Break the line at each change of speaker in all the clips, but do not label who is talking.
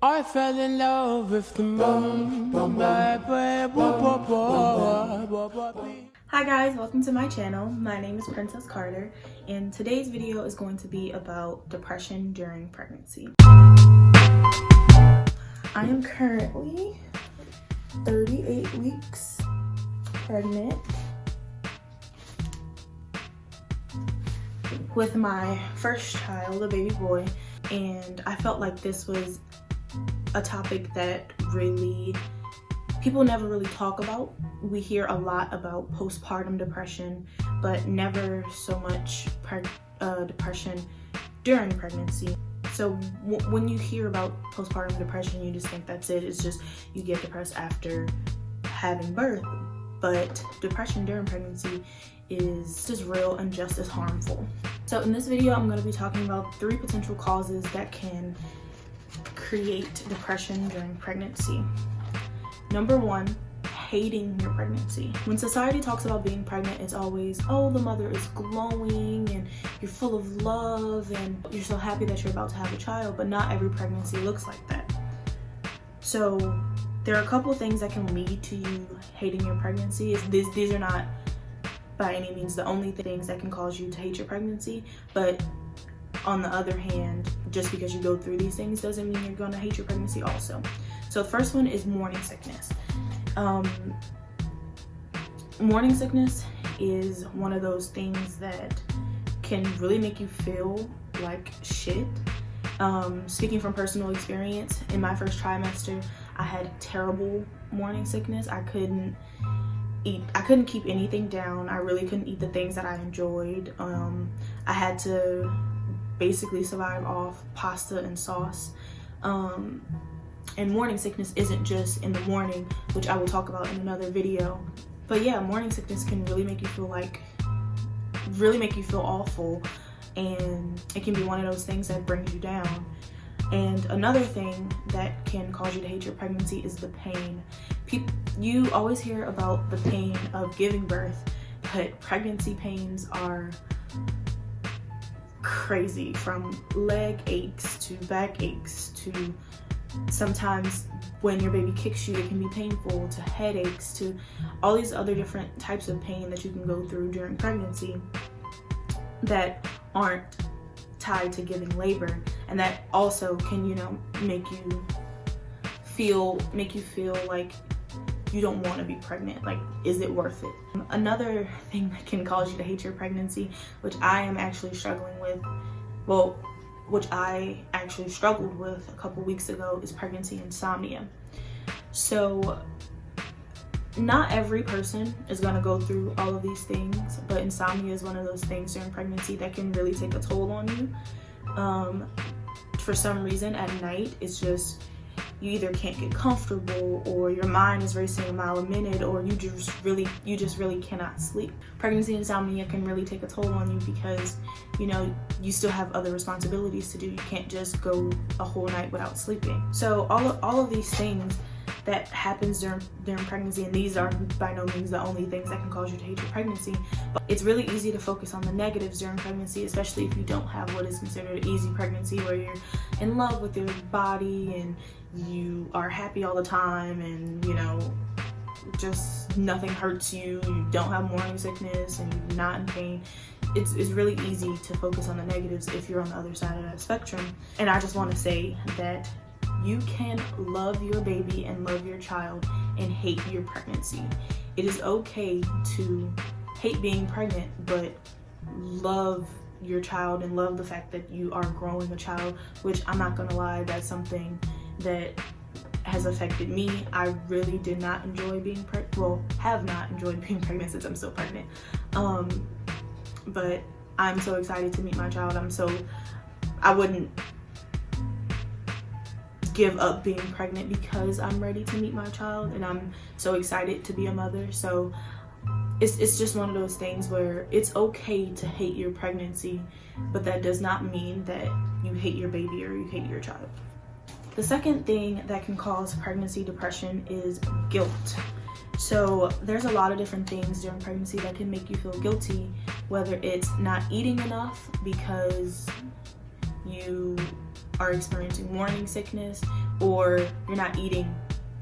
I fell in love with the moon.
Hi guys, welcome to my channel. My name is Princess Carter, and today's video is going to be about depression during pregnancy. I am currently 38 weeks pregnant with my first child, a baby boy, and I felt like this was a topic that people never really talk about. We hear a lot about postpartum depression, but never so much depression during pregnancy. So when you hear about postpartum depression, you just think that's it. It's just you get depressed after having birth. But depression during pregnancy is just real and just as harmful. So in this video, I'm going to be talking about 3 potential causes that can create depression during pregnancy. Number 1, hating your pregnancy. When society talks about being pregnant, it's always, oh, the mother is glowing and you're full of love and you're so happy that you're about to have a child, but not every pregnancy looks like that. So there are a couple of things that can lead to you hating your pregnancy. These are not by any means the only things that can cause you to hate your pregnancy, but on the other hand, just because you go through these things doesn't mean you're going to hate your pregnancy also. So the first one is morning sickness. Morning sickness is one of those things that can really make you feel like shit. Speaking from personal experience, in my first trimester, I had terrible morning sickness. I couldn't keep anything down. I really couldn't eat the things that I enjoyed. I had to basically survive off pasta and sauce. And morning sickness isn't just in the morning, which I will talk about in another video. But yeah, morning sickness can really make you feel awful, and it can be one of those things that brings you down. And another thing that can cause you to hate your pregnancy is the pain. You always hear about the pain of giving birth, but pregnancy pains are crazy, from leg aches to back aches to sometimes when your baby kicks you, it can be painful, to headaches, to all these other different types of pain that you can go through during pregnancy that aren't tied to giving labor, and that also can, make you feel like you don't want to be pregnant. Like, is it worth it? Another thing that can cause you to hate your pregnancy, which I am actually struggling with, which I actually struggled with a couple weeks ago, is pregnancy insomnia. So not every person is going to go through all of these things, but insomnia is one of those things during pregnancy that can really take a toll on you. For some reason at night, it's just you either can't get comfortable, or your mind is racing a mile a minute, or you just really cannot sleep. Pregnancy insomnia can really take a toll on you because you still have other responsibilities to do. You can't just go a whole night without sleeping. So all of these things that happens during pregnancy, and these are by no means the only things that can cause you to hate your pregnancy, but it's really easy to focus on the negatives during pregnancy, especially if you don't have what is considered an easy pregnancy, where you're in love with your body and you are happy all the time, and just nothing hurts you. You don't have morning sickness and you're not in pain. It's really easy to focus on the negatives if you're on the other side of that spectrum. And I just want to say that you can love your baby and love your child and hate your pregnancy. It is okay to hate being pregnant, but love your child and love the fact that you are growing a child, which I'm not gonna lie, that's something that has affected me. I really did not enjoy being have not enjoyed being pregnant since I'm still pregnant. But I'm so excited to meet my child. I wouldn't give up being pregnant because I'm ready to meet my child, and I'm so excited to be a mother. So it's just one of those things where it's okay to hate your pregnancy, but that does not mean that you hate your baby or you hate your child. The second thing that can cause pregnancy depression is guilt. So there's a lot of different things during pregnancy that can make you feel guilty, whether it's not eating enough because you are experiencing morning sickness, or you're not eating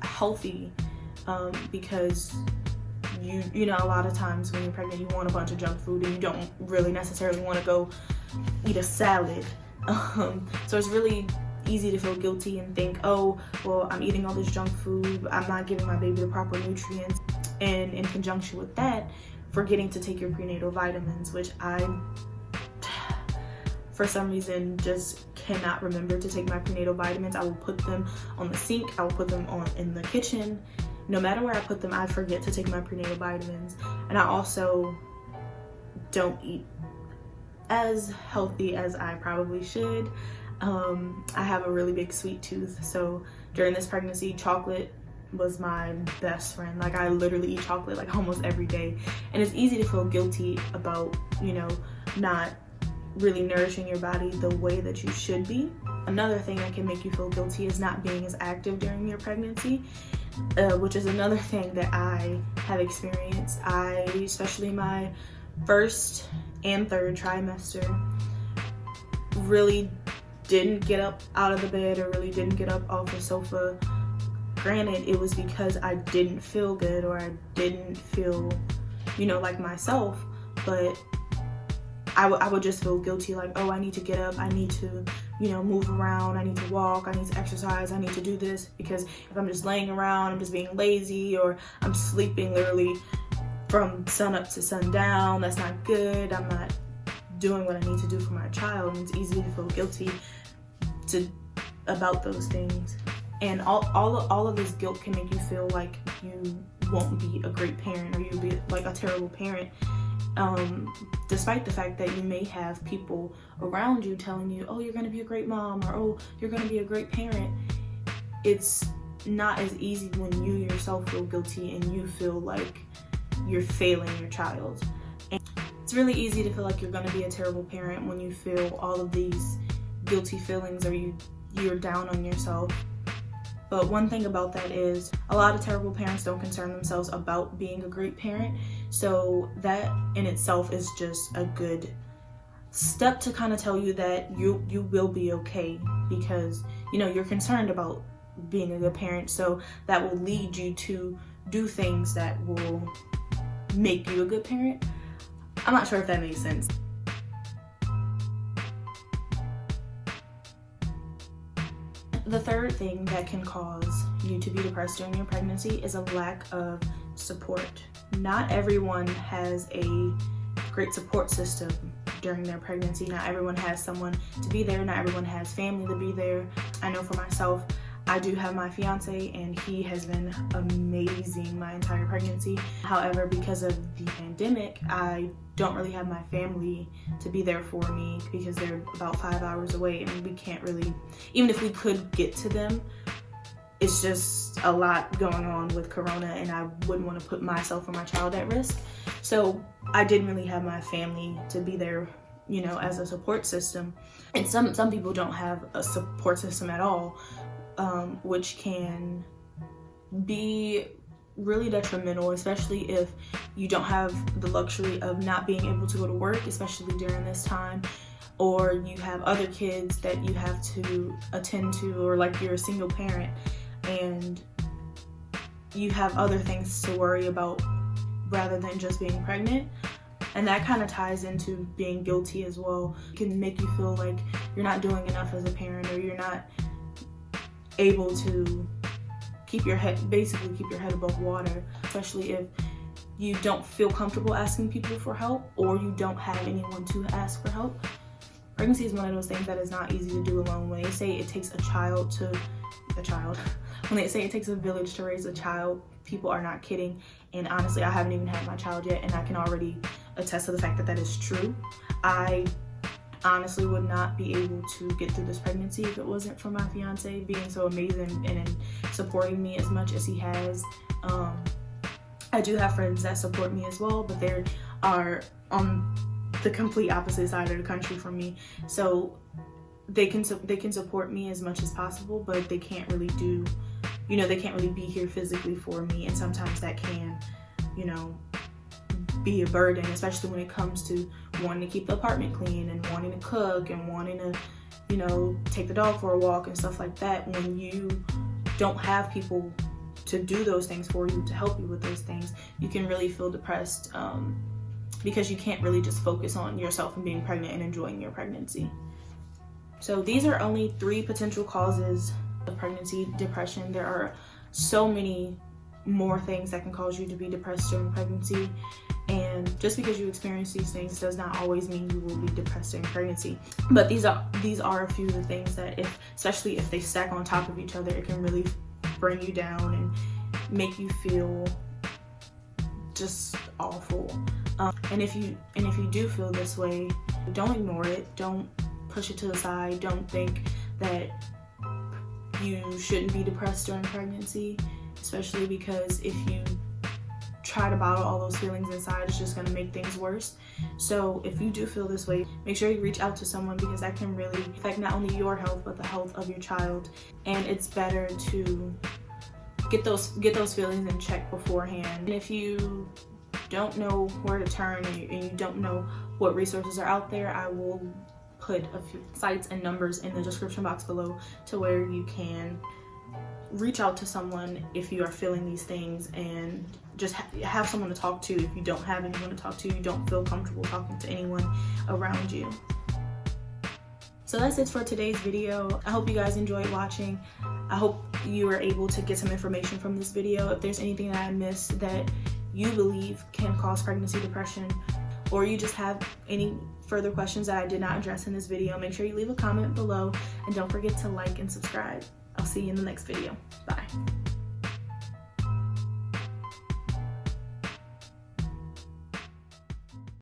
healthy, because you know, a lot of times when you're pregnant, you want a bunch of junk food and you don't really necessarily want to go eat a salad. So it's really easy to feel guilty and think, oh, well, I'm eating all this junk food, I'm not giving my baby the proper nutrients. And in conjunction with that, forgetting to take your prenatal vitamins, which I, for some reason, just cannot remember to take my prenatal vitamins. I will put them on the sink, I will put them on in the kitchen. No matter where I put them, I forget to take my prenatal vitamins. And I also don't eat as healthy as I probably should. I have a really big sweet tooth, so during this pregnancy, chocolate was my best friend. Like, I literally eat chocolate like almost every day, and it's easy to feel guilty about, you know, not really nourishing your body the way that you should be. Another thing that can make you feel guilty is not being as active during your pregnancy, which is another thing that I have experienced. Especially my first and third trimester, really didn't get up out of the bed or really didn't get up off the sofa. Granted, it was because I didn't feel good or I didn't feel, you know, like myself, but I would just feel guilty, like, oh, I need to get up, I need to, you know, move around, I need to walk, I need to exercise, I need to do this, because if I'm just laying around, I'm just being lazy, or I'm sleeping literally from sun up to sundown, that's not good. I'm not doing what I need to do for my child, and it's easy to feel guilty about those things. And all of this guilt can make you feel like you won't be a great parent, or you'll be like a terrible parent, despite the fact that you may have people around you telling you, oh, you're going to be a great mom, or oh, you're going to be a great parent. It's not as easy when you yourself feel guilty and you feel like you're failing your child. And it's really easy to feel like you're going to be a terrible parent when you feel all of these guilty feelings, or you're down on yourself. But one thing about that is a lot of terrible parents don't concern themselves about being a great parent. So that in itself is just a good step to kind of tell you that you will be okay, because, you know, you're concerned about being a good parent. So that will lead you to do things that will make you a good parent. I'm not sure if that makes sense. The third thing that can cause you to be depressed during your pregnancy is a lack of support. Not everyone has a great support system during their pregnancy. Not everyone has someone to be there. Not everyone has family to be there. I know for myself, I do have my fiance, and he has been amazing my entire pregnancy. However, because of the pandemic, I don't really have my family to be there for me, because they're about 5 hours away, and we can't really, even if we could get to them, it's just a lot going on with Corona, and I wouldn't want to put myself or my child at risk. So I didn't really have my family to be there, you know, as a support system. And some people don't have a support system at all, which can be really detrimental, especially if you don't have the luxury of not being able to go to work, especially during this time, or you have other kids that you have to attend to, or like you're a single parent and you have other things to worry about rather than just being pregnant. And that kind of ties into being guilty as well. It can make you feel like you're not doing enough as a parent, or you're not able to keep your head above water, especially if you don't feel comfortable asking people for help, or you don't have anyone to ask for help. Pregnancy is one of those things that is not easy to do alone. When they say it takes when they say it takes a village to raise a child, people are not kidding. And honestly, I haven't even had my child yet, and I can already attest to the fact that that is true. I honestly would not be able to get through this pregnancy if it wasn't for my fiance being so amazing and supporting me as much as he has. I do have friends that support me as well, but they are on the complete opposite side of the country from me. So they can support me as much as possible, but they can't really do, you know, they can't really be here physically for me. And sometimes that can, you know, be a burden, especially when it comes to wanting to keep the apartment clean and wanting to cook and wanting to, you know, take the dog for a walk and stuff like that. When you don't have people to do those things for you, to help you with those things, you can really feel depressed because you can't really just focus on yourself and being pregnant and enjoying your pregnancy. So these are only 3 potential causes of pregnancy depression. There are so many more things that can cause you to be depressed during pregnancy, and just because you experience these things does not always mean you will be depressed during pregnancy. But these are a few of the things that, especially if they stack on top of each other, it can really bring you down and make you feel just awful. And if you do feel this way, don't ignore it. Don't push it to the side. Don't think that you shouldn't be depressed during pregnancy, especially because if you try to bottle all those feelings inside, it's just going to make things worse. So if you do feel this way, make sure you reach out to someone, because that can really affect not only your health but the health of your child. And it's better to get those feelings in check beforehand. And if you don't know where to turn and you don't know what resources are out there, I will put a few sites and numbers in the description box below to where you can reach out to someone if you are feeling these things, and just have someone to talk to. If you don't have anyone to talk to, you don't feel comfortable talking to anyone around you. So that's it for today's video. I hope you guys enjoyed watching. I hope you were able to get some information from this video. If there's anything that I missed that you believe can cause pregnancy depression, or you just have any further questions that I did not address in this video, make sure you leave a comment below, and don't forget to like and subscribe. I'll see you in the next video. Bye.